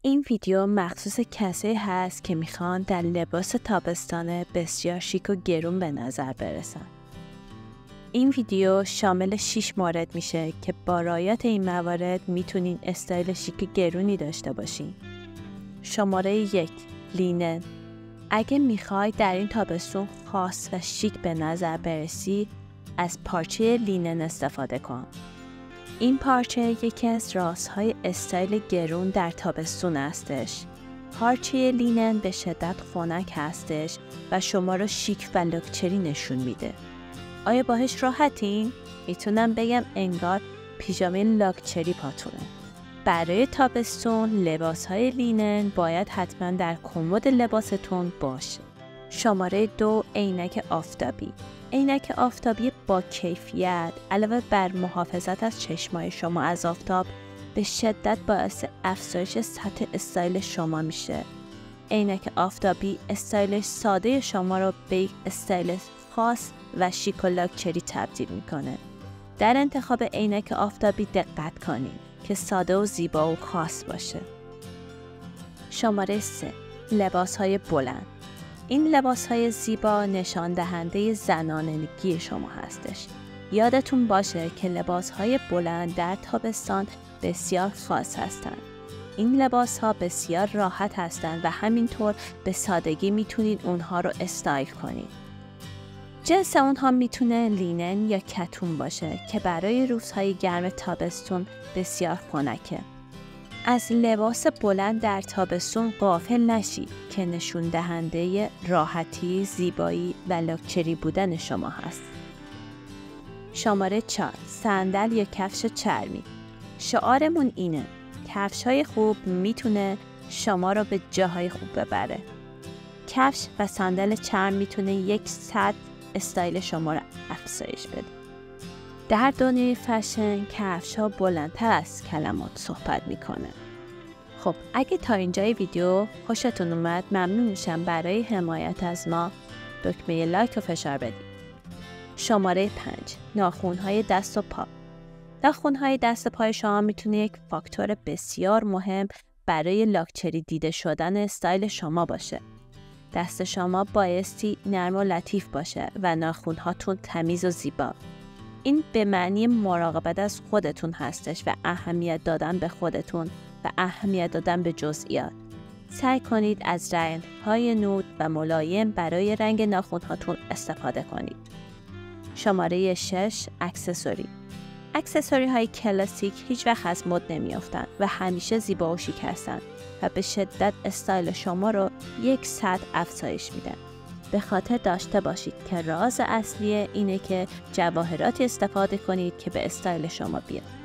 این ویدیو مخصوص کسایی هست که میخوان در لباس تابستانه بسیار شیک و گرون به نظر برسن. این ویدیو شامل 6 مورد میشه که با رعایت این موارد میتونین استایل شیک گرونی داشته باشین. شماره 1. لینن. اگه میخوای در این تابستون خاص و شیک به نظر برسی، از پارچه لینن استفاده کن. این پارچه یکی از رازهای استایل گرون در تابستون هستش. پارچه لینن به شدت خنک هستش و شما رو شیک و لوکچری نشون میده. آیا باهاش راحتین؟ میتونم بگم انگار پیژامه لاکچری پاتونه. برای تابستون لباسهای لینن باید حتما در کمد لباستون باشه. شماره 2. عینک آفتابی. عینک آفتابی با کیفیت علاوه بر محافظت از چشمای شما از آفتاب به شدت باعث افزایش سطح استایل شما میشه. عینک آفتابی استایل ساده شما رو به یک استایل خاص و شیک و لاکچری تبدیل میکنه. در انتخاب عینک آفتابی دقت کنید که ساده و زیبا و خاص باشه. شماره 3. لباسهای بلند. این لباسهای زیبا نشان دهنده زنانگی شما هستش. یادتون باشه که لباسهای بلند در تابستان بسیار خاص هستند. این لباسها بسیار راحت هستند و همینطور به سادگی میتونید اونها رو استایل کنید. جنس اونها میتونه لینن یا کتون باشه که برای روزهای گرم تابستون بسیار خنکه. از لباس بلند در تابستون غافل نشید که نشون دهنده راحتی، زیبایی و لاکچری بودن شما هست. شماره 4. صندل یا کفش چرمی. شعارمون اینه: کفش‌های خوب میتونه شما رو به جاهای خوب ببره. کفش و صندل چرم میتونه یک سطح استایل شما رو افزایش بده. در دنیای فشن کفش‌ها بلندتر از کلمات صحبت میکنه. خب اگه تا اینجای ویدیو خوشتون اومد، ممنون میشم برای حمایت از ما دکمه لایک رو فشار بدید. شماره 5. ناخن‌های دست و پا. ناخن‌های دست و پای شما میتونه یک فاکتور بسیار مهم برای لاکچری دیده شدن استایل شما باشه. دست شما بایستی نرم و لطیف باشه و ناخن‌هاتون تمیز و زیبا. این به معنی مراقبت از خودتون هستش و اهمیت دادن به خودتون و اهمیت دادن به جزئیات. سعی کنید از رنگ‌های نود و ملایم برای رنگ ناخن‌هاتون استفاده کنید. شماره 6. اکسسوری. اکسسوری های کلاسیک هیچ وقت از مد نمیافتند و همیشه زیبا و شیک هستند و به شدت استایل شما رو یک سطح افزایش میدن. به خاطر داشته باشید که راز اصلی اینه که جواهراتی استفاده کنید که به استایل شما بیاد.